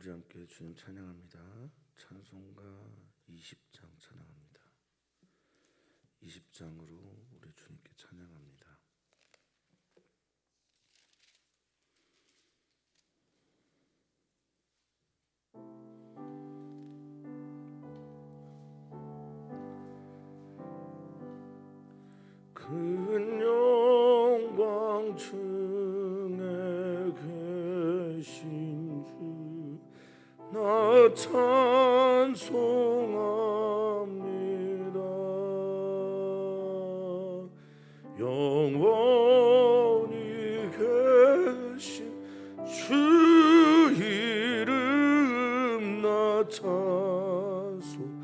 우리 함께 주님 찬양합니다. 찬송가 20장 찬양합니다. 20장으로 우리 주님께 찬양합니다. 큰 영광 중에 계신 주 나 찬송합니다. 영원히 계신 주 이름 나 찬송합니다.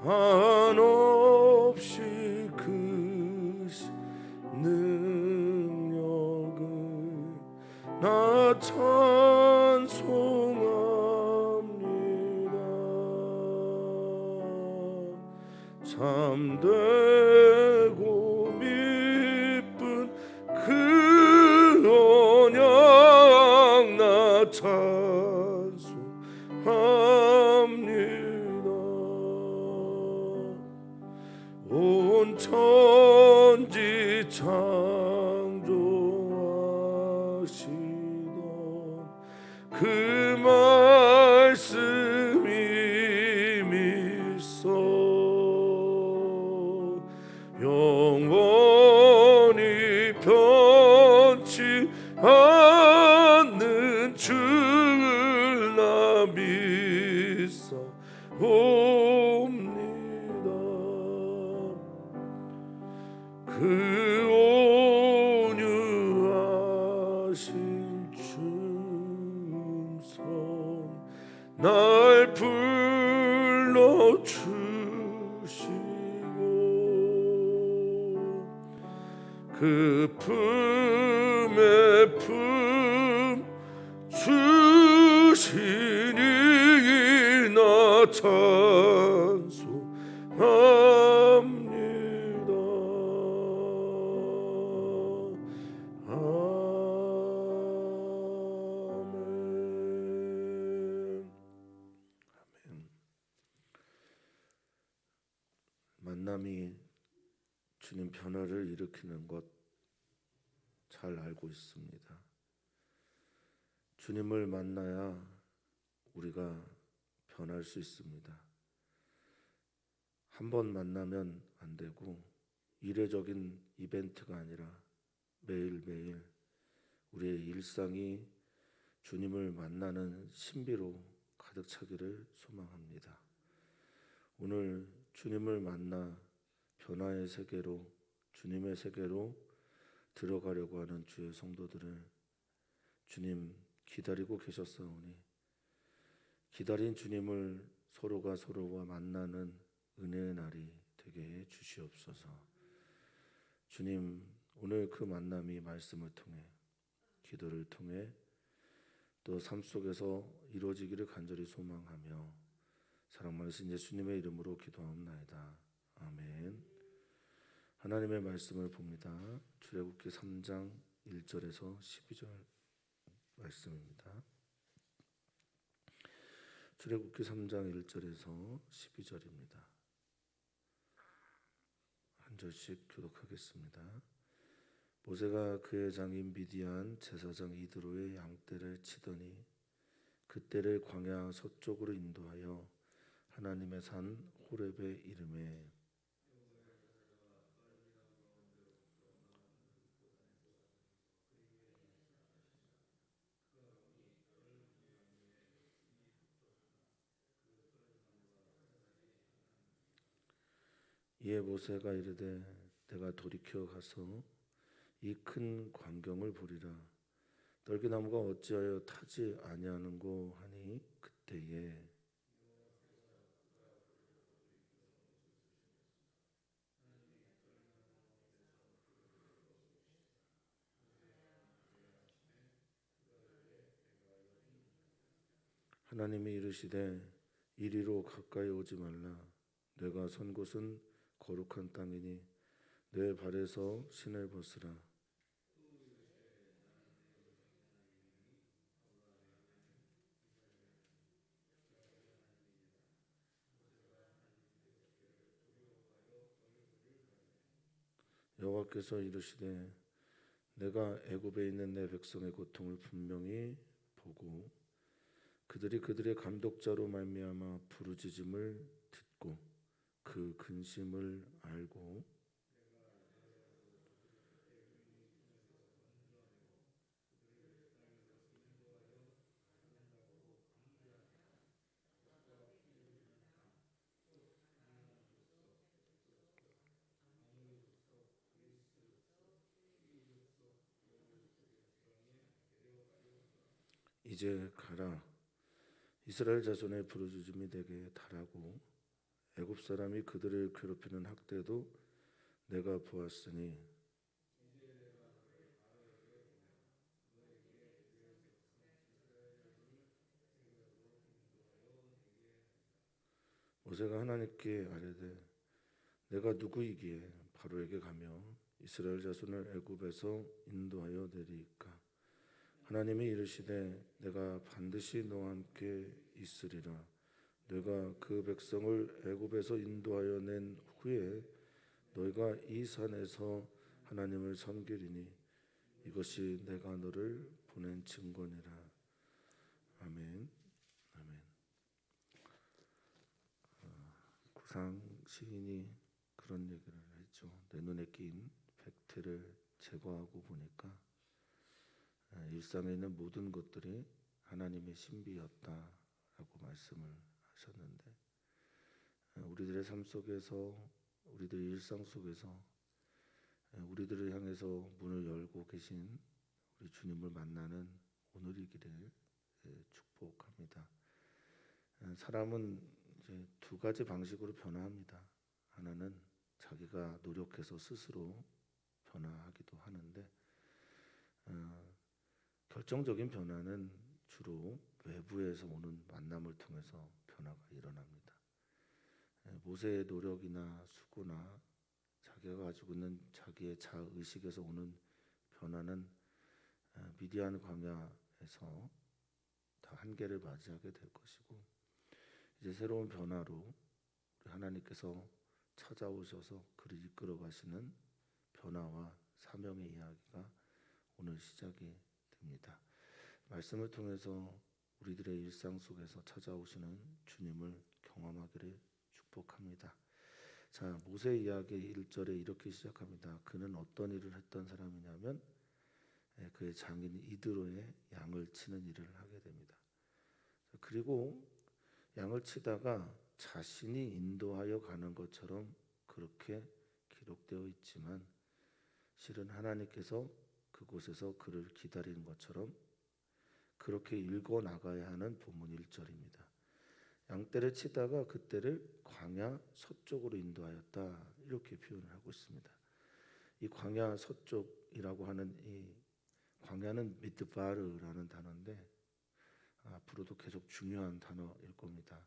한없이 크신 능력을 나 찬송합니다. 참되고 미쁜 그 언약 나 찬송합니다. 온 천지 창조하시던 그 말씀이 믿소 영원히 변치 않는 줄 나 믿사옵니다. 그 온유하신 충성 날 불러주시고 그 품에 품 주시니 나 찬송합니다. 아멘. 만남이 주님 변화를 일으키는 것 잘 알고 있습니다. 주님을 만나야 우리가 변할 수 있습니다. 한 번 만나면 안 되고 이례적인 이벤트가 아니라 매일매일 우리의 일상이 주님을 만나는 신비로 가득 차기를 소망합니다. 오늘 주님을 만나 변화의 세계로 주님의 세계로 들어가려고 하는 주의 성도들을 주님 기다리고 계셨사오니 기다린 주님을 서로가 서로와 만나는 은혜의 날이 되게 해 주시옵소서. 주님 오늘 그 만남이 말씀을 통해 기도를 통해 또 삶 속에서 이루어지기를 간절히 소망하며 사랑 많으신 예수님의 이름으로 기도하옵나이다. 아멘. 하나님의 말씀을 봅니다. 출애굽기 3장 1절에서 12절 말씀입니다. 출애굽기 3장 1절에서 12절입니다. 한 절씩 교독하겠습니다. 모세가 그의 장인 미디안 제사장 이드로의 양떼를 치더니 그떼를 광야 서쪽으로 인도하여 하나님의 산 호렙에 이르매 이에 모세가 이르되 내가 돌이켜 가서 이 큰 광경을 보리라. 떨기나무가 어찌하여 타지 아니하는고 하니 그때에 하나님이 이르시되 이리로 가까이 오지 말라. 내가 선 곳은 거룩한 땅이니 내 발에서 신을 벗으라. 여호와께서 이르시되 내가 애굽에 있는 내 백성의 고통을 분명히 보고 그들이 그들의 감독자로 말미암아 부르짖음을 듣고 그 근심을 알고 이제 가라. 이스라엘 자손의 부르짖음이 내게 달하고 애굽 사람이 그들을 괴롭히는 학대도 내가 보았으니 모세가 하나님께 아뢰되 내가 누구이기에 바로에게 가며 이스라엘 자손을 애굽에서 인도하여 내리이까. 하나님이 이르시되 내가 반드시 너와 함께 있으리라. 내가 그 백성을 애굽에서 인도하여 낸 후에 너희가 이 산에서 하나님을 섬기리니 이것이 내가 너를 보낸 증거니라. 아멘. 아멘. 구상 시인이 그런 얘기를 했죠. 내 눈에 낀 백태를 제거하고 보니까 일상에 있는 모든 것들이 하나님의 신비였다라고 말씀을 하셨는데, 우리들의 삶 속에서, 우리들의 일상 속에서 우리들을 향해서 문을 열고 계신 우리 주님을 만나는 오늘이기를 축복합니다. 사람은 이제 두 가지 방식으로 변화합니다. 하나는 자기가 노력해서 스스로 변화하기도 하는데, 결정적인 변화는 주로 외부에서 오는 만남을 통해서 변화가 일어납니다. 모세의 노력이나 수고나 자기가 가지고 있는 자기의 자의식에서 오는 변화는 미디안 광야에서 다 한계를 맞이하게 될 것이고, 이제 새로운 변화로 하나님께서 찾아오셔서 그를 이끌어 가시는 변화와 사명의 이야기가 오늘 시작이 됩니다. 말씀을 통해서 우리들의 일상 속에서 찾아오시는 주님을 경험하기를 축복합니다. 자, 모세 이야기 1절에 이렇게 시작합니다. 그는 어떤 일을 했던 사람이냐면 그의 장인 이드로의 양을 치는 일을 하게 됩니다. 그리고 양을 치다가 자신이 인도하여 가는 것처럼 그렇게 기록되어 있지만 실은 하나님께서 그곳에서 그를 기다리는 것처럼 그렇게 읽어 나가야 하는 본문 1절입니다. 양떼를 치다가 그때를 광야 서쪽으로 인도하였다, 이렇게 표현을 하고 있습니다. 이 광야 서쪽이라고 하는 이 광야는 미드바르라는 단어인데 앞으로도 계속 중요한 단어일 겁니다.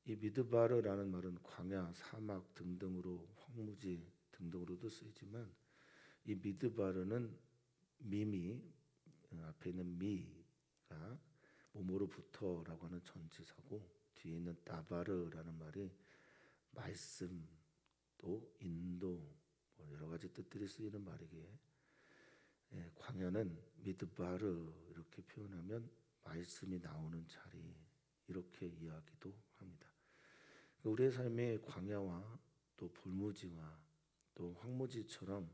이 미드바르라는 말은 광야, 사막 등등으로 황무지 등등으로도 쓰이지만 이 미드바르는 미미 앞에 있는 미가 몸으로부터라고 하는 전치사고 뒤에 있는 다바르라는 말이 말씀 또 인도 여러 가지 뜻들이 쓰이는 말이기에 광야는 미드바르 이렇게 표현하면 말씀이 나오는 자리 이렇게 이야기도 합니다. 우리의 삶의 광야와 또 불무지와 또 황무지처럼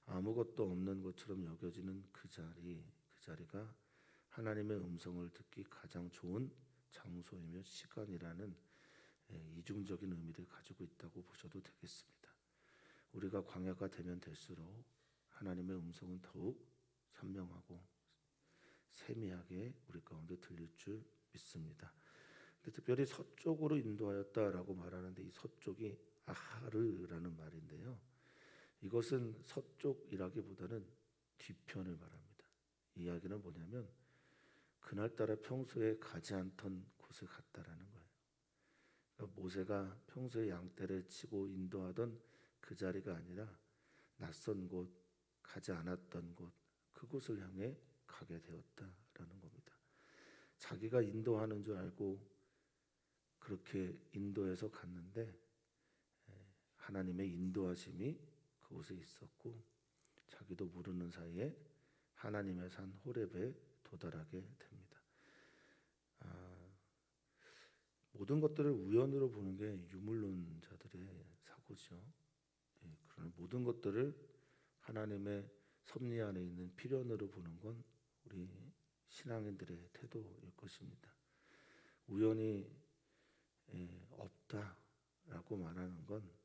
아무것도 없는 것처럼 여겨지는 그 자리가 하나님의 음성을 듣기 가장 좋은 장소이며 시간이라는 이중적인 의미를 가지고 있다고 보셔도 되겠습니다. 우리가 광야가 되면 될수록 하나님의 음성은 더욱 선명하고 세미하게 우리 가운데 들릴 줄 믿습니다. 특별히 서쪽으로 인도하였다라고 말하는데 이 서쪽이 아하르라는 말인데요. 이것은 서쪽이라기보다는 뒤편을 말합니다. 이 이야기는 뭐냐면 그날따라 평소에 가지 않던 곳을 갔다라는 거예요. 그러니까 모세가 평소에 양떼를 치고 인도하던 그 자리가 아니라 낯선 곳, 가지 않았던 곳, 그곳을 향해 가게 되었다라는 겁니다. 자기가 인도하는 줄 알고 그렇게 인도해서 갔는데 하나님의 인도하심이 그곳에 있었고 자기도 모르는 사이에 하나님의 산 호렙에 도달하게 됩니다. 모든 것들을 우연으로 보는 게 유물론자들의 사고죠. 그러나 모든 것들을 하나님의 섭리 안에 있는 필연으로 보는 건 우리 신앙인들의 태도일 것입니다. 우연이 없다라고 말하는 건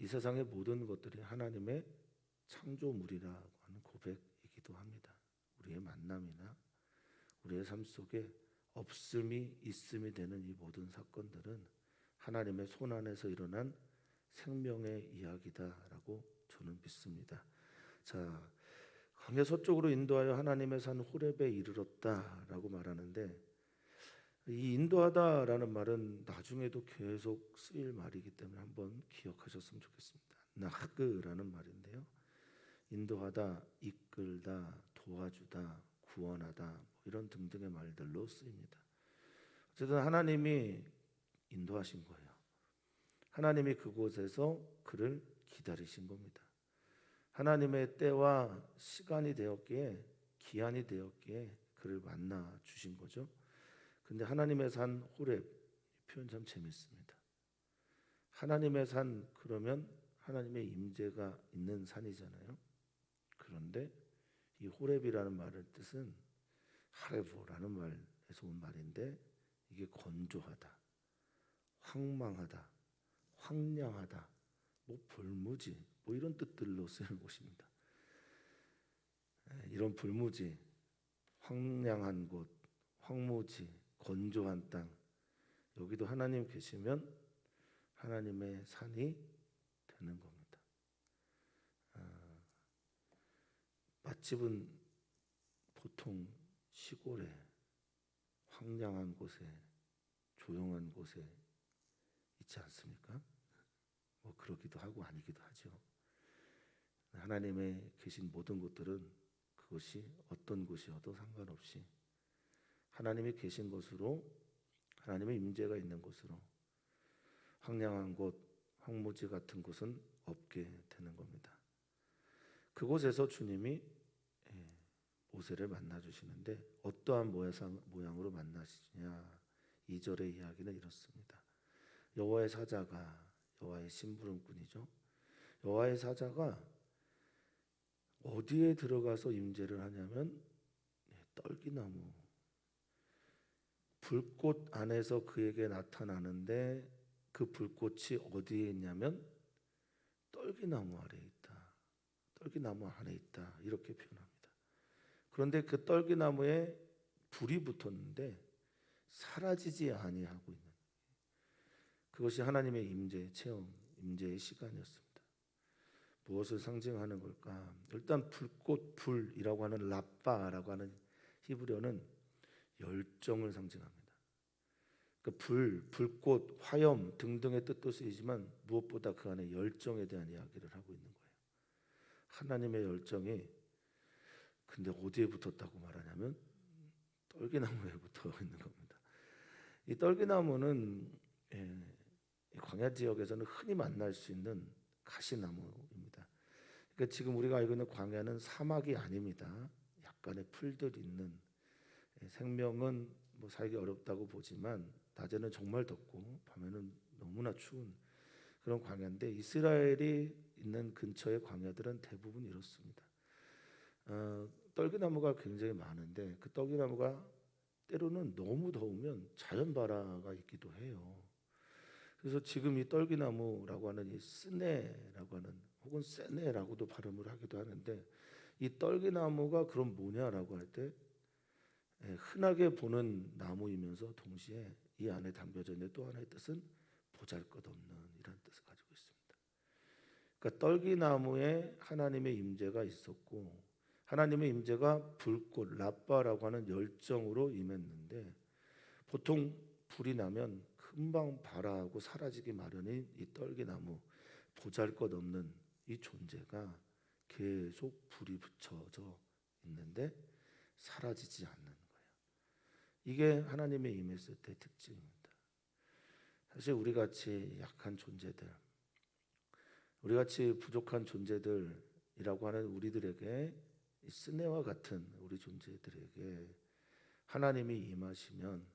이 세상의 모든 것들이 하나님의 창조물이라고 하는 고백이기도 합니다. 우리의 만남이나 우리의 삶 속에 없음이 있음이 되는 이 모든 사건들은 하나님의 손 안에서 일어난 생명의 이야기다라고 저는 믿습니다. 자, 광야 서쪽으로 인도하여 하나님의 산 호렙에 이르렀다라고 말하는데 이 인도하다라는 말은 나중에도 계속 쓰일 말이기 때문에 한번 기억하셨으면 좋겠습니다. 나흐라는 말인데요. 인도하다, 이끌다, 도와주다, 구원하다 이런 등등의 말들로 쓰입니다. 어쨌든 하나님이 인도하신 거예요. 하나님이 그곳에서 그를 기다리신 겁니다. 하나님의 때와 시간이 되었기에 기한이 되었기에 그를 만나 주신 거죠. 근데 하나님의 산 호렙 표현 참 재밌습니다. 하나님의 산 그러면 하나님의 임재가 있는 산이잖아요. 그런데 이 호렙이라는 말의 뜻은 하레보라는 말에서 온 말인데 이게 건조하다, 황망하다, 황량하다, 불무지 이런 뜻들로 쓰는 곳입니다. 이런 불무지, 황량한 곳, 황무지, 건조한 땅 여기도 하나님 계시면 하나님의 산이 되는 겁니다. 맛집은 보통 시골에 황량한 곳에 조용한 곳에 있지 않습니까? 그러기도 하고 아니기도 하죠. 하나님의 계신 모든 곳들은 그것이 어떤 곳이어도 상관없이 하나님이 계신 곳으로 하나님의 임재가 있는 곳으로 황량한 곳, 황무지 같은 곳은 없게 되는 겁니다. 그곳에서 주님이 모세를 만나 주시는데 어떠한 모양으로 만나시냐 2절의 이야기는 이렇습니다. 여호와의 사자가 여호와의 심부름꾼이죠. 여호와의 사자가 어디에 들어가서 임재를 하냐면 떨기나무 불꽃 안에서 그에게 나타나는데 그 불꽃이 어디에 있냐면 떨기나무 아래에 있다. 떨기나무 안에 있다. 이렇게 표현합니다. 그런데 그 떨기나무에 불이 붙었는데 사라지지 아니하고 있는 그것이 하나님의 임재의 체험, 임재의 시간이었습니다. 무엇을 상징하는 걸까? 일단 불꽃, 불이라고 하는 라빠라고 하는 히브리어는 열정을 상징합니다. 그 불꽃, 화염 등등의 뜻도 쓰이지만 무엇보다 그 안에 열정에 대한 이야기를 하고 있는 거예요. 하나님의 열정이 근데 어디에 붙었다고 말하냐면 떨기나무에 붙어 있는 겁니다. 이 떨기나무는 광야 지역에서는 흔히 만날 수 있는 가시나무입니다. 그러니까 지금 우리가 알고 있는 광야는 사막이 아닙니다. 약간의 풀들이 있는 생명은 살기 어렵다고 보지만 낮에는 정말 덥고 밤에는 너무나 추운 그런 광야인데 이스라엘이 있는 근처의 광야들은 대부분 이렇습니다. 떨기나무가 굉장히 많은데 그 떨기나무가 때로는 너무 더우면 자연발화가 있기도 해요. 그래서 지금 이 떨기나무라고 하는 이 스네라고 하는 혹은 세네라고도 발음을 하기도 하는데 이 떨기나무가 그럼 뭐냐라고 할 때 흔하게 보는 나무이면서 동시에 이 안에 담겨져 있는 또 하나의 뜻은 보잘것없는 이런 뜻을 가지고 있습니다. 그러니까 떨기나무에 하나님의 임재가 있었고 하나님의 임재가 불꽃, 라빠라고 하는 열정으로 임했는데 보통 불이 나면 금방 발화하고 사라지기 마련인 이 떨기나무, 보잘것없는 이 존재가 계속 불이 붙여져 있는데 사라지지 않는 거예요. 이게 하나님의 임했을 때 특징입니다. 사실 우리 같이 약한 존재들, 우리 같이 부족한 존재들이라고 하는 우리들에게, 이 스네와 같은 우리 존재들에게 하나님이 임하시면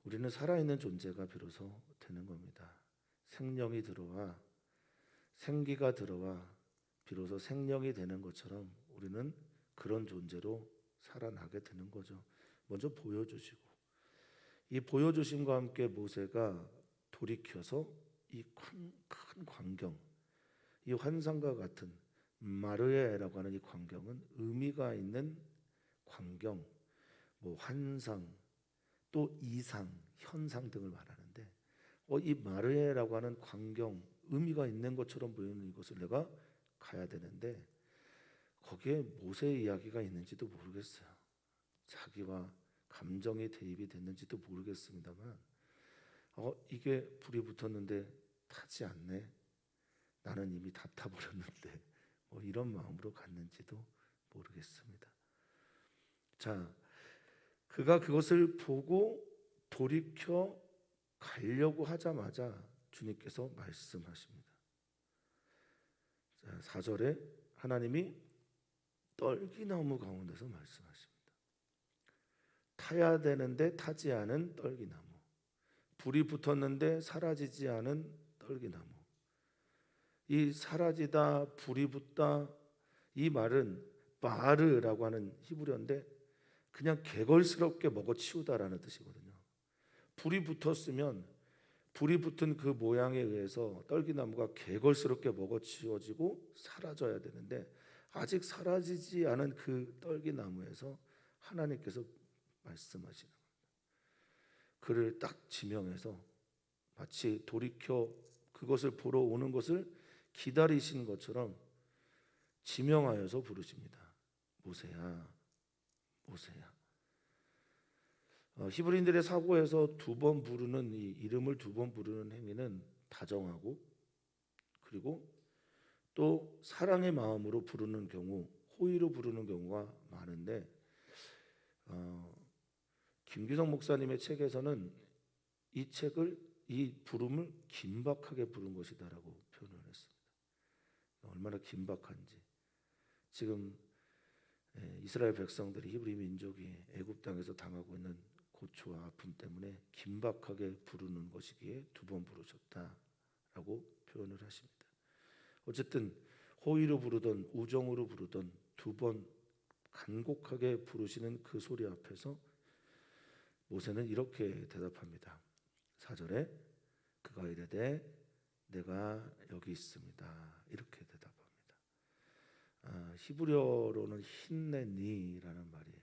우리는 살아있는 존재가 비로소 되는 겁니다. 생명이 들어와, 생기가 들어와 비로소 생명이 되는 것처럼 우리는 그런 존재로 살아나게 되는 거죠. 먼저 보여주시고, 이 보여주심과 함께 모세가 돌이켜서 이 큰 광경, 이 환상과 같은 마르에라고 하는 이 광경은 의미가 있는 광경, 뭐 환상, 또 이상, 현상 등을 말하는데, 이 마르에라고 하는 광경, 의미가 있는 것처럼 보이는 이곳을 내가 가야 되는데 거기에 모세의 이야기가 있는지도 모르겠어요. 자기와 감정이 대입이 됐는지도 모르겠습니다만, 이게 불이 붙었는데 타지 않네. 나는 이미 다 타버렸는데, 뭐 이런 마음으로 갔는지도 모르겠습니다. 자, 그가 그것을 보고 돌이켜 가려고 하자마자 주님께서 말씀하십니다. 자, 4절에 하나님이 떨기나무 가운데서 말씀하십니다. 타야 되는데 타지 않은 떨기나무, 불이 붙었는데 사라지지 않은 떨기나무. 이 사라지다, 불이 붙다, 이 말은 바르라고 하는 히브리어인데 그냥 개걸스럽게 먹어치우다라는 뜻이거든요. 불이 붙었으면 불이 붙은 그 모양에 의해서 떨기나무가 개걸스럽게 먹어치워지고 사라져야 되는데 아직 사라지지 않은 그 떨기나무에서 하나님께서 말씀하시는 겁니다. 그를 딱 지명해서 마치 돌이켜 그것을 보러 오는 것을 기다리신 것처럼 지명하여서 부르십니다. 모세야, 모세야. 히브리인들의 사고에서 두 번 부르는 이 이름을 두 번 부르는 행위는 다정하고, 그리고 또 사랑의 마음으로 부르는 경우, 호의로 부르는 경우가 많은데, 김규성 목사님의 책에서는 이 부름을 긴박하게 부른 것이다라고 표현을 했습니다. 얼마나 긴박한지. 지금 이스라엘 백성들이, 히브리 민족이 애굽 땅에서 당하고 있는 고초와 아픔 때문에 긴박하게 부르는 것이기에 두 번 부르셨다라고 표현을 하십니다. 어쨌든 호의로 부르던 우정으로 부르던 두 번 간곡하게 부르시는 그 소리 앞에서 모세는 이렇게 대답합니다. 4절에 그가 이르되 내가 여기 있습니다. 이렇게 대답합니다. 히브리어로는 힌네니라는 말이에요.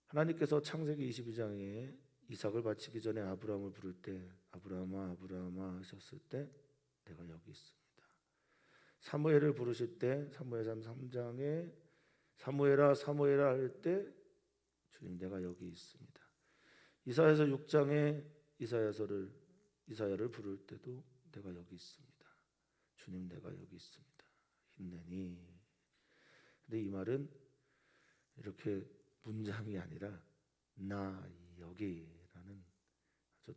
하나님께서 창세기 22장에 이삭을 바치기 전에 아브라함을 부를 때 아브라함아 아브라함아 하셨을 때 내가 여기 있습니다. 사무엘을 부르실 때 사무엘상 3장에 사무엘아 사무엘아 할 때 주님 내가 여기 있습니다. 이사야서 6장에 이사야를 부를 때도 내가 여기 있습니다. 주님 내가 여기 있습니다. 힘내니. 근데 이 말은 이렇게 문장이 아니라 나 여기라는 아주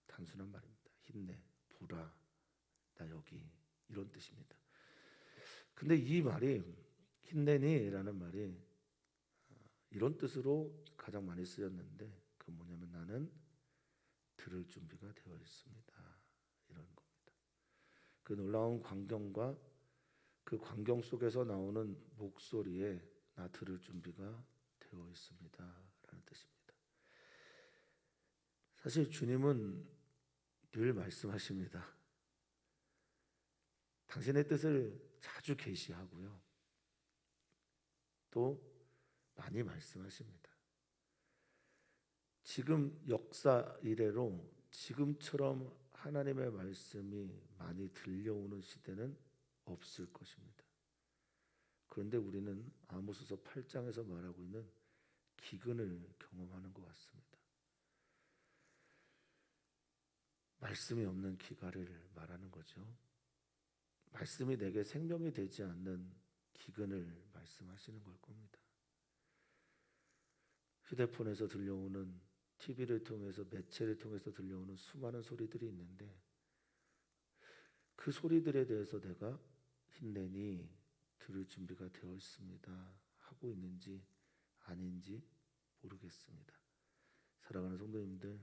단순한 말입니다. 힘내, 보라, 나 여기, 이런 뜻입니다. 근데 이 말이 힘내니라는 말이 이런 뜻으로 가장 많이 쓰였는데 그 뭐냐면 나는 들을 준비가 되어 있습니다. 이런 겁니다. 그 놀라운 광경과 그 광경 속에서 나오는 목소리에 나 들을 준비가 되어 있습니다. 라는 뜻입니다. 사실 주님은 늘 말씀하십니다. 당신의 뜻을 자주 계시하고요. 또 많이 말씀하십니다. 지금 역사 이래로 지금처럼 하나님의 말씀이 많이 들려오는 시대는 없을 것입니다. 그런데 우리는 아모스서 8장에서 말하고 있는 기근을 경험하는 것 같습니다. 말씀이 없는 기갈을 말하는 거죠. 말씀이 내게 생명이 되지 않는 기근을 말씀하시는 걸 겁니다. 휴대폰에서 들려오는, TV를 통해서, 매체를 통해서 들려오는 수많은 소리들이 있는데 그 소리들에 대해서 내가 힘내니 들을 준비가 되어 있습니다 하고 있는지 아닌지 모르겠습니다. 사랑하는 성도님들,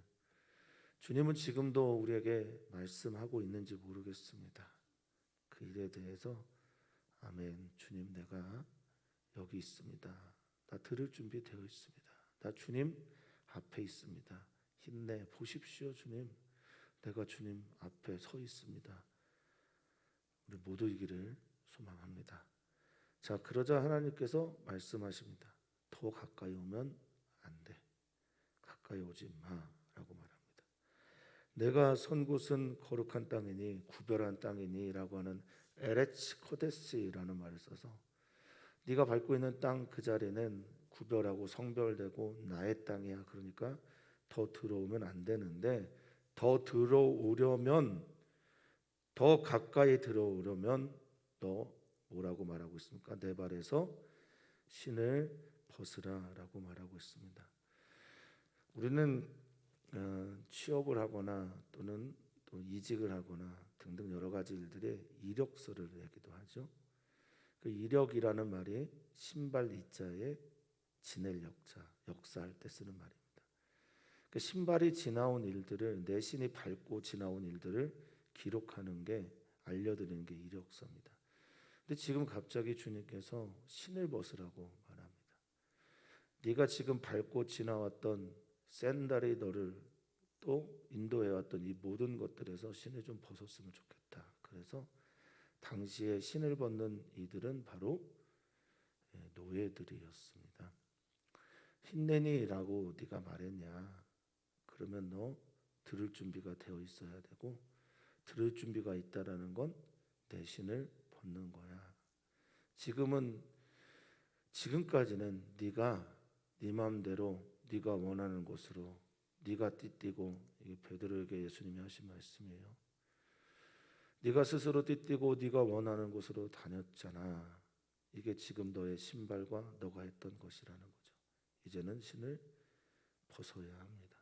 주님은 지금도 우리에게 말씀하고 있는지 모르겠습니다. 그 일에 대해서 아멘, 주님 내가 여기 있습니다. 나 들을 준비 되어 있습니다. 나 주님 앞에 있습니다. 힘내 보십시오 주님. 내가 주님 앞에 서 있습니다. 우리 모두이기를 소망합니다. 자, 그러자 하나님께서 말씀하십니다. 더 가까이 오면 안 돼. 가까이 오지 마라고 말합니다. 내가 선 곳은 거룩한 땅이니 구별한 땅이니 라고 하는 에레츠 코데스라는 말을 써서 네가 밟고 있는 땅 그 자리는 구별하고 성별되고 나의 땅이야. 그러니까 더 들어오면 안 되는데, 더 들어오려면, 더 가까이 들어오려면 너 뭐라고 말하고 있습니까? 내 발에서 신을 벗으라라고 말하고 있습니다. 우리는 취업을 하거나 또는 또 이직을 하거나 등등 여러 가지 일들에 이력서를 내기도 하죠. 그 이력이라는 말이 신발 이자에 지낼 역자, 역사할 때 쓰는 말입니다. 그 신발이 지나온 일들을, 내 신이 밟고 지나온 일들을 기록하는 게, 알려드리는 게 이력서입니다. 근데 지금 갑자기 주님께서 신을 벗으라고 말합니다. 네가 지금 밟고 지나왔던 샌들이 너를 또 인도해왔던 이 모든 것들에서 신을 좀 벗었으면 좋겠다. 그래서 당시에 신을 벗는 이들은 바로 노예들이었습니다. 힘내니라고 네가 말했냐? 그러면 너 들을 준비가 되어 있어야 되고, 들을 준비가 있다라는 건 내 신을 벗는 거야. 지금까지는 네가 네 마음대로 네가 원하는 곳으로 네가 띠띠고, 이게 베드로에게 예수님이 하신 말씀이에요. 네가 스스로 띠띠고 네가 원하는 곳으로 다녔잖아. 이게 지금 너의 신발과 너가 했던 것이라는 거죠. 이제는 신을 벗어야 합니다.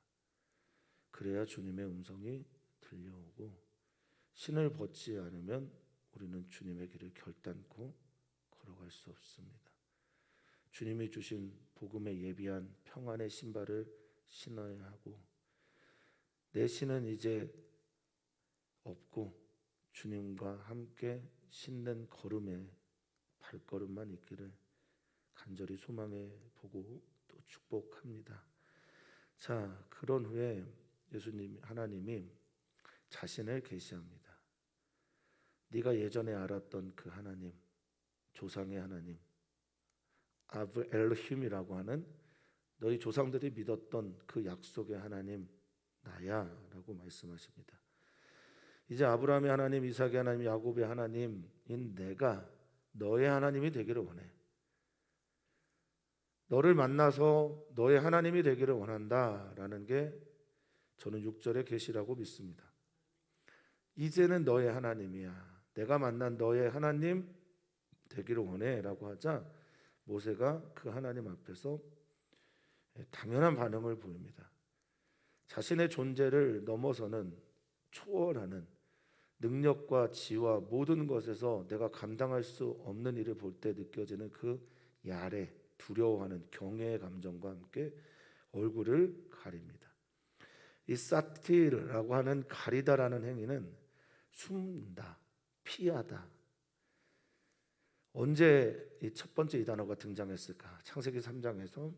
그래야 주님의 음성이 들려오고, 신을 벗지 않으면 우리는 주님의 길을 결단코 걸어갈 수 없습니다. 주님이 주신 복음에 예비한 평안의 신발을 신어야 하고, 내 신은 이제 없고 주님과 함께 신는 걸음에 발걸음만 있기를 간절히 소망해 보고 또 축복합니다. 자, 그런 후에 하나님이 자신을 계시합니다. 네가 예전에 알았던 그 하나님, 조상의 하나님, 아브 엘로힘이라고 하는 너희 조상들이 믿었던 그 약속의 하나님 나야 라고 말씀하십니다. 이제 아브라함의 하나님, 이삭의 하나님, 야곱의 하나님인 내가 너의 하나님이 되기를 원해. 너를 만나서 너의 하나님이 되기를 원한다라는 게 저는 6절의 계시라고 믿습니다. 이제는 너의 하나님이야. 내가 만난 너의 하나님 되기를 원해 라고 하자 모세가 그 하나님 앞에서 당연한 반응을 보입니다. 자신의 존재를 넘어서는, 초월하는 능력과 지와 모든 것에서 내가 감당할 수 없는 일을 볼 때 느껴지는 그 야래, 두려워하는 경외의 감정과 함께 얼굴을 가립니다. 이 사티르라고 하는 가리다라는 행위는 숨다, 피하다. 언제 이 첫 번째 이 단어가 등장했을까? 창세기 3장에서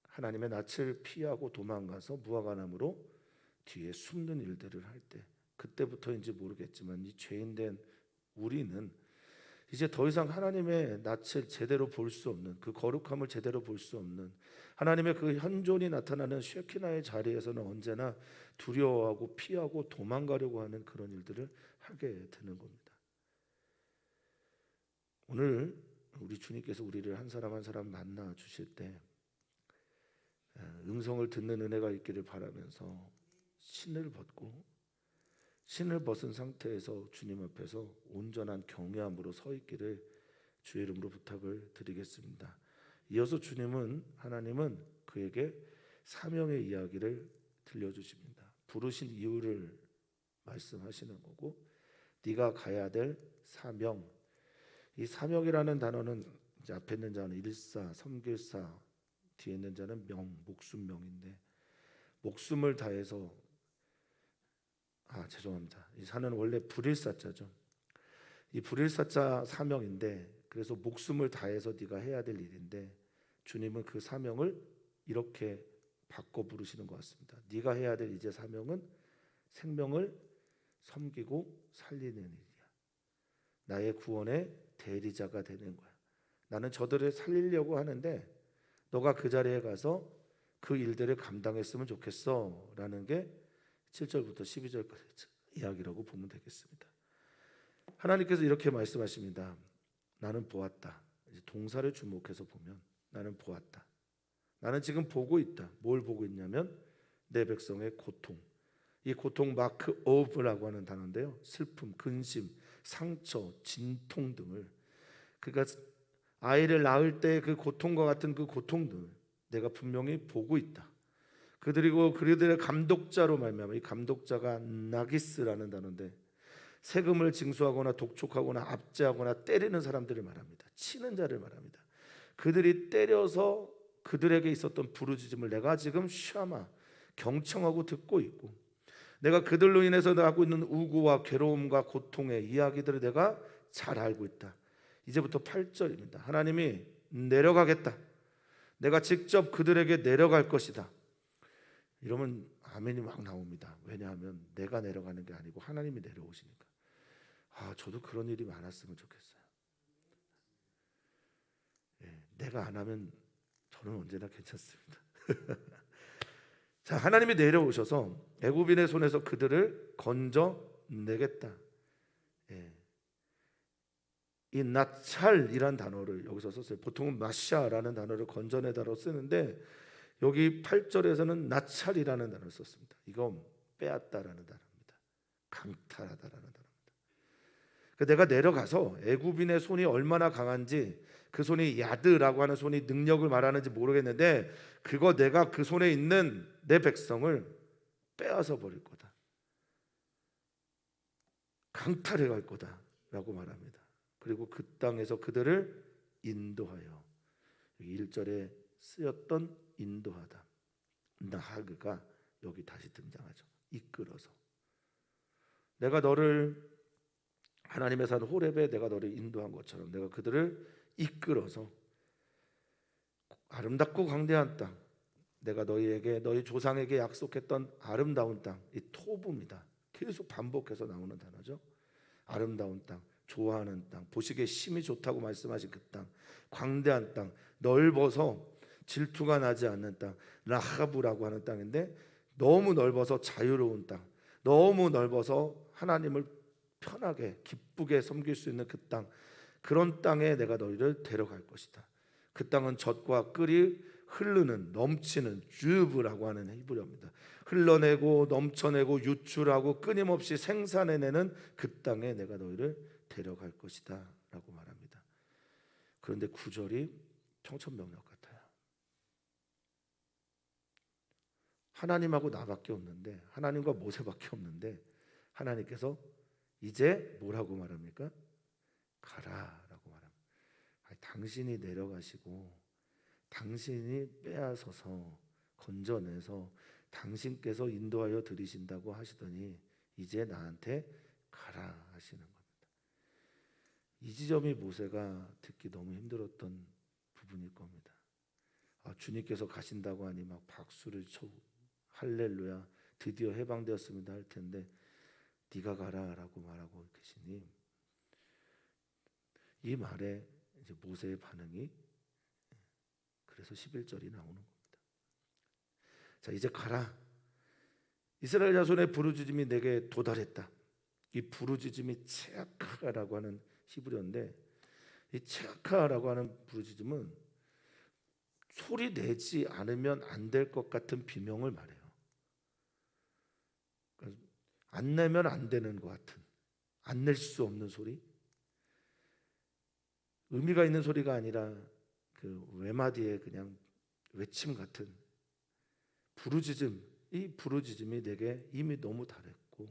하나님의 낯을 피하고 도망가서 무화과나무로 뒤에 숨는 일들을 할 때, 그때부터인지 모르겠지만 이 죄인된 우리는 이제 더 이상 하나님의 낯을 제대로 볼 수 없는, 그 거룩함을 제대로 볼 수 없는, 하나님의 그 현존이 나타나는 쉐키나의 자리에서는 언제나 두려워하고 피하고 도망가려고 하는 그런 일들을 하게 되는 겁니다. 오늘 우리 주님께서 우리를 한 사람 한 사람 만나 주실 때 음성을 듣는 은혜가 있기를 바라면서 신을 벗은 상태에서 주님 앞에서 온전한 경외함으로 서 있기를 주의 이름으로 부탁을 드리겠습니다. 이어서 하나님은 그에게 사명의 이야기를 들려주십니다. 부르신 이유를 말씀하시는 거고, 네가 가야 될 사명. 이 사명이라는 단어는 이제 앞에 있는 자는 일사, 섬길사, 뒤에 있는 자는 명, 목숨명인데 목숨을 다해서 죄송합니다. 이 사는 원래 불일사자죠. 이 불일사자 사명인데 그래서 목숨을 다해서 네가 해야 될 일인데 주님은 그 사명을 이렇게 바꿔 부르시는 것 같습니다. 네가 해야 될 이제 사명은 생명을 섬기고 살리는 일이야. 나의 구원의 대리자가 되는 거야. 나는 저들을 살리려고 하는데 너가 그 자리에 가서 그 일들을 감당했으면 좋겠어 라는 게 7절부터 12절까지 이야기라고 보면 되겠습니다. 하나님께서 이렇게 말씀하십니다. 나는 보았다. 이제 동사를 주목해서 보면 나는 보았다. 나는 지금 보고 있다. 뭘 보고 있냐면 내 백성의 고통. 이 고통 마크 오브라고 하는 단어인데요. 슬픔, 근심, 상처, 진통 등을 그러니까 아이를 낳을 때 그 고통과 같은 그 고통들 내가 분명히 보고 있다. 그들의 감독자로 말미암아 이 감독자가 나기스라는 단어인데 세금을 징수하거나 독촉하거나 압제하거나 때리는 사람들을 말합니다. 치는 자를 말합니다. 그들이 때려서 그들에게 있었던 부르짖음을 내가 지금 샤마 경청하고 듣고 있고 내가 그들로 인해서 나고 있는 우고와 괴로움과 고통의 이야기들을 내가 잘 알고 있다. 이제부터 8절입니다. 하나님이 내려가겠다. 내가 직접 그들에게 내려갈 것이다. 이러면 아멘이 막 나옵니다. 왜냐하면 내가 내려가는 게 아니고 하나님이 내려오시니까. 저도 그런 일이 많았으면 좋겠어요. 내가 안 하면 저는 언제나 괜찮습니다. 자, 하나님이 내려오셔서 애굽인의 손에서 그들을 건져내겠다. 이 나찰이란 단어를 여기서 썼어요. 보통은 마샤라는 단어를 건져내다로 쓰는데 여기 8절에서는 나찰이라는 단어를 썼습니다. 이건 빼앗다라는 단어입니다. 강탈하다라는 단어입니다. 내가 내려가서 애굽인의 손이 얼마나 강한지 그 손이 야드라고 하는 손이 능력을 말하는지 모르겠는데 그거 내가 그 손에 있는 내 백성을 빼앗아 버릴 거다. 강탈해 갈 거다라고 말합니다. 그리고 그 땅에서 그들을 인도하여 1절에 쓰였던 인도하다. 나하그가 여기 다시 등장하죠. 이끌어서 내가 너를 하나님의 산 호렙에 내가 너를 인도한 것처럼 내가 그들을 이끌어서 아름답고 광대한 땅 내가 너희 조상에게 약속했던 아름다운 땅 이 토브입니다. 계속 반복해서 나오는 단어죠. 아름다운 땅 좋아하는 땅 보시기에 심이 좋다고 말씀하신 그 땅 광대한 땅 넓어서 질투가 나지 않는 땅 라하브라고 하는 땅인데 너무 넓어서 자유로운 땅 너무 넓어서 하나님을 편하게 기쁘게 섬길 수 있는 그 땅 그런 땅에 내가 너희를 데려갈 것이다. 그 땅은 젖과 꿀이 흐르는 넘치는 주브라고 하는 히브리어입니다. 흘러내고 넘쳐내고 유출하고 끊임없이 생산해내는 그 땅에 내가 너희를 데려갈 것이다 라고 말합니다. 그런데 9절이 청천벽력 같아요. 하나님하고 나밖에 없는데 하나님과 모세밖에 없는데 하나님께서 이제 뭐라고 말합니까? 가라라고 말합니다. 당신이 내려가시고 당신이 빼앗아서 건져내서 당신께서 인도하여 들이신다고 하시더니 이제 나한테 가라 하시는 겁니다. 이 지점이 모세가 듣기 너무 힘들었던 부분일 겁니다. 주님께서 가신다고 하니 막 박수를 쳐 할렐루야 드디어 해방되었습니다 할 텐데 네가 가라라고 말하고 계시니 이 말에 이제 모세의 반응이 그래서 11절이 나오는 겁니다. 자 이제 가라. 이스라엘 자손의 부르짖음이 내게 도달했다. 이 부르짖음이 체아카라고 하는 히브리어인데 이 체아카라고 하는 부르짖음은 소리 내지 않으면 안 될 것 같은 비명을 말해요. 그러니까 안 내면 안 되는 것 같은 안 낼 수 없는 소리 의미가 있는 소리가 아니라 그 외마디의 그냥 외침 같은 부르짖음 이 부르짖음이 내게 이미 너무 달했고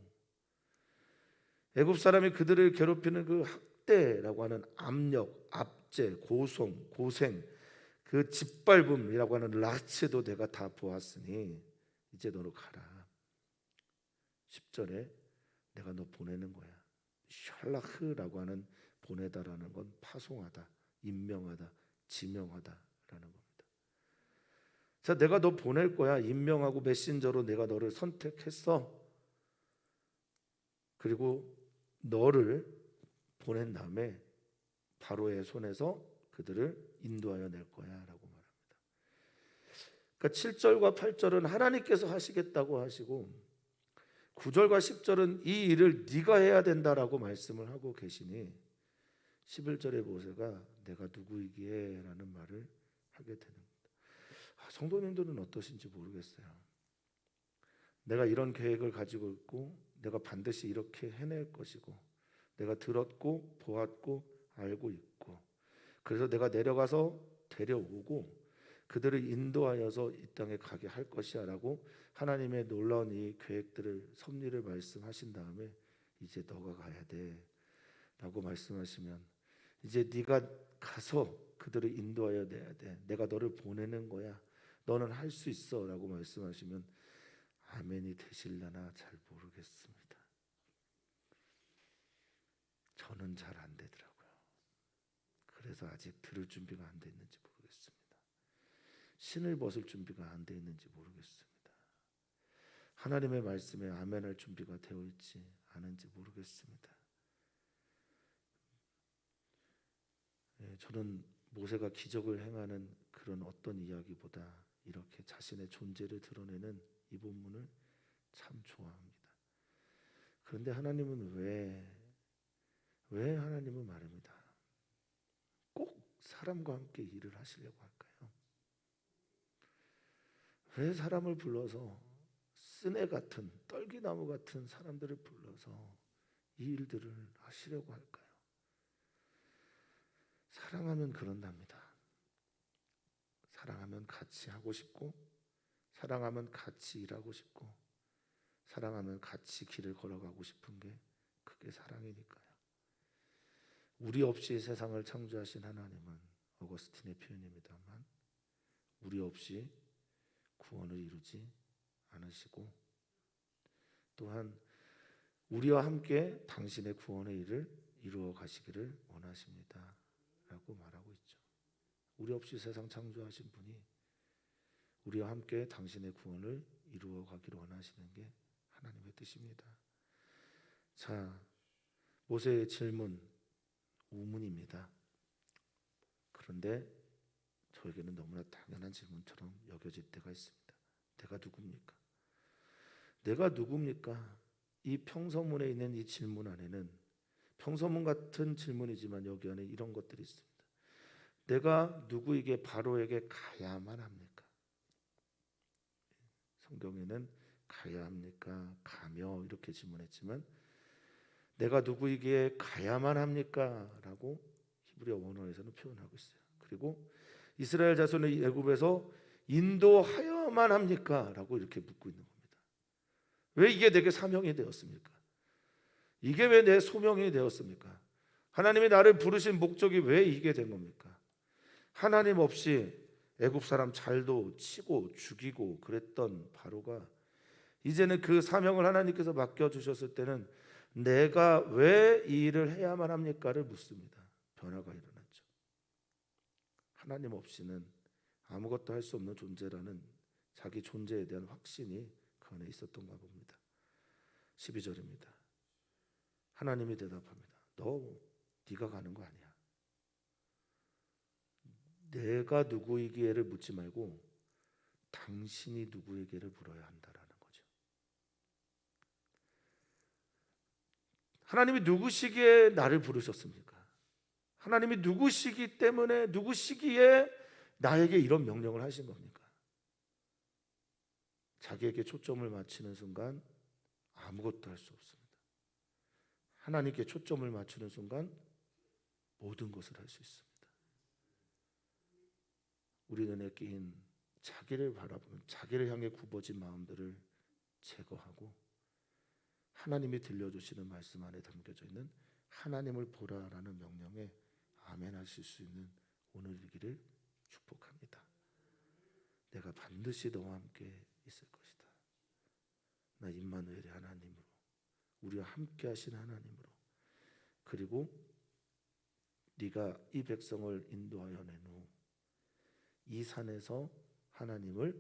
애굽 사람이 그들을 괴롭히는 그 학대라고 하는 압력, 압제, 고송, 고생, 그 짓밟음이라고 하는 라츠도 내가 다 보았으니 이제 너로 가라. 10절에 내가 너 보내는 거야. 샬라흐라고 하는 보내다라는 건 파송하다, 임명하다, 지명하다라는 겁니다. 자, 내가 너 보낼 거야. 임명하고 메신저로 내가 너를 선택했어. 그리고 너를 보낸 다음에 바로의 손에서 그들을 인도하여 낼 거야라고 말합니다. 그러니까 7절과 8절은 하나님께서 하시겠다고 하시고 9절과 10절은 이 일을 네가 해야 된다라고 말씀을 하고 계시니 11절의 모세가 내가 누구이기에 라는 말을 하게 되는 겁니다. 성도님들은 어떠신지 모르겠어요. 내가 이런 계획을 가지고 있고 내가 반드시 이렇게 해낼 것이고 내가 들었고 보았고 알고 있고 그래서 내가 내려가서 데려오고 그들을 인도하여서 이 땅에 가게 할 것이야 라고 하나님의 놀라운 이 계획들을 섭리를 말씀하신 다음에 이제 너가 가야 돼 라고 말씀하시면 이제 네가 가서 그들을 인도하여 내야 돼. 내가 너를 보내는 거야. 너는 할 수 있어 라고 말씀하시면 아멘이 되실려나 잘 모르겠습니다. 저는 잘 안 되더라고요. 그래서 아직 들을 준비가 안 돼 있는지 모르겠습니다. 신을 벗을 준비가 안 돼 있는지 모르겠습니다. 하나님의 말씀에 아멘할 준비가 되어 있지 않은지 모르겠습니다. 저는 모세가 기적을 행하는 그런 어떤 이야기보다 이렇게 자신의 존재를 드러내는 이 본문을 참 좋아합니다. 그런데 하나님은 왜 하나님은 말입니다. 꼭 사람과 함께 일을 하시려고 할까요? 왜 사람을 불러서 쓰네 같은 떨기나무 같은 사람들을 불러서 이 일들을 하시려고 할까요? 사랑하면 그런답니다. 사랑하면 같이 하고 싶고 사랑하면 같이 일하고 싶고 사랑하면 같이 길을 걸어가고 싶은 게 그게 사랑이니까요. 우리 없이 세상을 창조하신 하나님은 어거스틴의 표현입니다만 우리 없이 구원을 이루지 않으시고 또한 우리와 함께 당신의 구원의 일을 이루어 가시기를 원하십니다 라고 말하고 있죠. 우리 없이 세상 창조하신 분이 우리와 함께 당신의 구원을 이루어 가기를 원하시는 게 하나님의 뜻입니다. 자, 모세의 질문 우문입니다. 그런데 저에게는 너무나 당연한 질문처럼 여겨질 때가 있습니다. 내가 누굽니까? 내가 누굽니까? 이 평서문에 있는 이 질문 안에는 평서문 같은 질문이지만 여기 안에 이런 것들이 있습니다. 내가 누구에게 바로에게 가야만 합니까? 성경에는 가야 합니까? 가며 이렇게 질문했지만 내가 누구에게 가야만 합니까? 라고 히브리어 원어에서는 표현하고 있어요. 그리고 이스라엘 자손을 애굽에서 인도하여만 합니까? 라고 이렇게 묻고 있는 겁니다. 왜 이게 내게 사명이 되었습니까? 이게 왜 내 소명이 되었습니까? 하나님이 나를 부르신 목적이 왜 이게 된 겁니까? 하나님 없이 애굽 사람 잘도 치고 죽이고 그랬던 바로가 이제는 그 사명을 하나님께서 맡겨주셨을 때는 내가 왜 이 일을 해야만 합니까를 묻습니다. 변화가 일어났죠. 하나님 없이는 아무것도 할 수 없는 존재라는 자기 존재에 대한 확신이 그 안에 있었던가 봅니다. 12절입니다. 하나님이 대답합니다. 네가 가는 거 아니야. 내가 누구이기에를 묻지 말고 당신이 누구에게를 물어야 한다라는 거죠. 하나님이 누구시기에 나를 부르셨습니까? 하나님이 누구시기 때문에 누구시기에 나에게 이런 명령을 하신 겁니까? 자기에게 초점을 맞추는 순간 아무것도 할 수 없습니다. 하나님께 초점을 맞추는 순간 모든 것을 할 수 있습니다. 우리 눈에 끼인 자기를 바라보는 자기를 향해 굽어진 마음들을 제거하고 하나님이 들려주시는 말씀 안에 담겨져 있는 하나님을 보라라는 명령에 아멘 하실 수 있는 오늘이기를 축복합니다. 내가 반드시 너와 함께 있을 것이다. 나 임마누엘의 하나님으로, 우리와 함께 하신 하나님으로, 그리고 네가 이 백성을 인도하여 낸 후 이 산에서 하나님을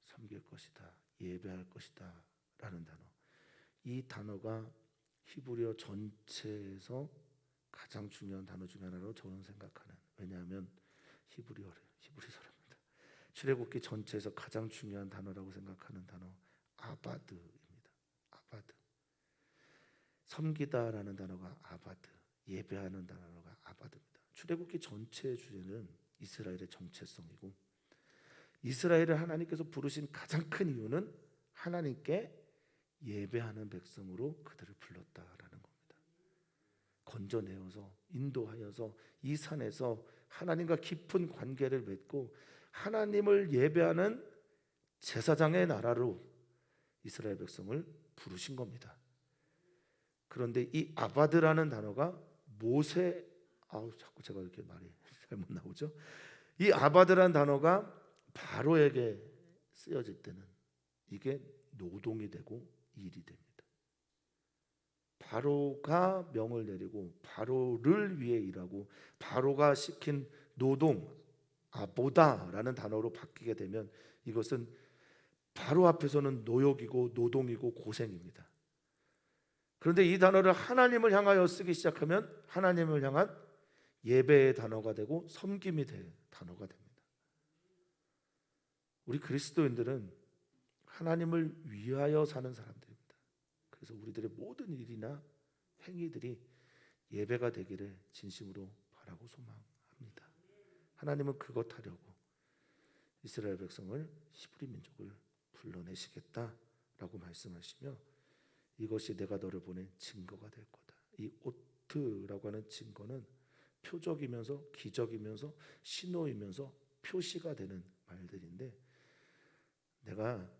섬길 것이다, 예배할 것이다 라는 단어. 이 단어가 히브리어 전체에서 가장 중요한 단어 중 하나로 저는 생각하는, 왜냐하면 히브리서랍니다. 출애굽기 전체에서 가장 중요한 단어라고 생각하는 단어 아바드입니다. 아바드. 섬기다라는 단어가 아바드, 예배하는 단어가 아바드입니다. 출애굽기 전체의 주제는 이스라엘의 정체성이고, 이스라엘을 하나님께서 부르신 가장 큰 이유는 하나님께 예배하는 백성으로 그들을 불렀다라는 겁니다. 건져내어서 인도하여서 이 산에서 하나님과 깊은 관계를 맺고 하나님을 예배하는 제사장의 나라로 이스라엘 백성을 부르신 겁니다. 그런데 이 아바드라는 단어가 자꾸 제가 이렇게 말이 잘못 나오죠. 이 아바드라는 단어가 바로에게 쓰여질 때는 이게 노동이 되고 일이 됩니다. 바로가 명을 내리고 바로를 위해 일하고 바로가 시킨 노동, 아보다라는 단어로 바뀌게 되면 이것은 바로 앞에서는 노역이고 노동이고 고생입니다. 그런데 이 단어를 하나님을 향하여 쓰기 시작하면 하나님을 향한 예배의 단어가 되고 섬김이 될 단어가 됩니다. 우리 그리스도인들은 하나님을 위하여 사는 사람들입니다. 그래서 우리들의 모든 일이나 행위들이 예배가 되기를 진심으로 바라고 소망합니다. 하나님은 그것 하려고 이스라엘 백성을 히브리 민족을 불러내시겠다라고 말씀하시며, 이것이 내가 너를 보낸 증거가 될 거다. 이 오트라고 하는 증거는 표적이면서 기적이면서 신호이면서 표시가 되는 말들인데, 내가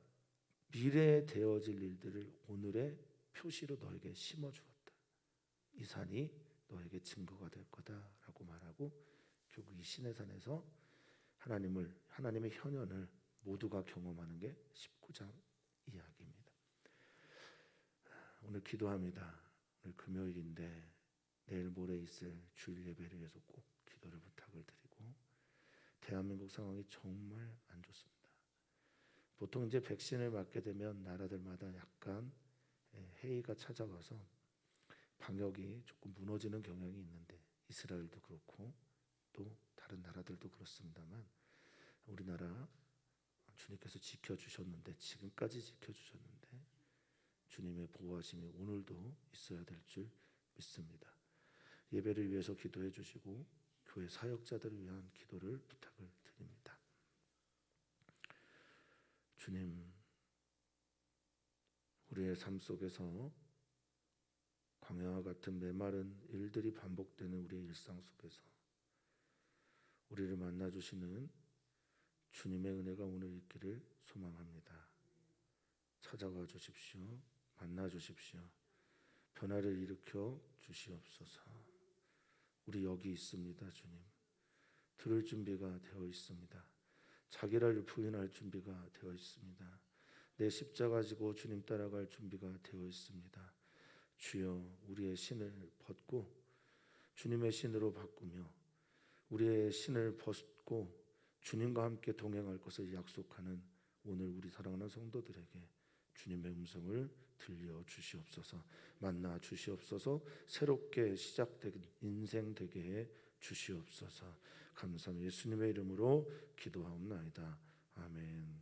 미래에 되어질 일들을 오늘의 표시로 너에게 심어주었다. 이 산이 너에게 증거가 될 거다라고 말하고, 결국 이 시내산에서 하나님의 현현을 모두가 경험하는 게 19장 이야기입니다. 오늘 기도합니다. 오늘 금요일인데 내일 모레 있을 주일 예배를 위해서 꼭 기도를 부탁을 드리고, 대한민국 상황이 정말 안 좋습니다. 보통 이제 백신을 맞게 되면 나라들마다 약간 해이가 찾아와서 방역이 조금 무너지는 경향이 있는데, 이스라엘도 그렇고 또 다른 나라들도 그렇습니다만, 우리나라 주님께서 지켜주셨는데, 지금까지 지켜주셨는데 주님의 보호하심이 오늘도 있어야 될 줄 믿습니다. 예배를 위해서 기도해 주시고 교회 사역자들을 위한 기도를 부탁을 드립니다. 주님, 우리의 삶 속에서 광야와 같은 메마른 일들이 반복되는 우리의 일상 속에서 우리를 만나주시는 주님의 은혜가 오늘 있기를 소망합니다. 찾아와 주십시오. 만나 주십시오. 변화를 일으켜 주시옵소서. 우리 여기 있습니다. 주님, 들을 준비가 되어 있습니다. 자기를 부인할 준비가 되어 있습니다. 내 십자가 지고 주님 따라갈 준비가 되어 있습니다. 주여, 우리의 신을 벗고 주님의 신으로 바꾸며 우리의 신을 벗고 주님과 함께 동행할 것을 약속하는 오늘 우리 사랑하는 성도들에게 주님의 음성을 들려 주시옵소서. 만나 주시옵소서. 새롭게 시작된 인생 되게 해 주시옵소서. 감사합니다. 예수님의 이름으로 기도하옵나이다. 아멘.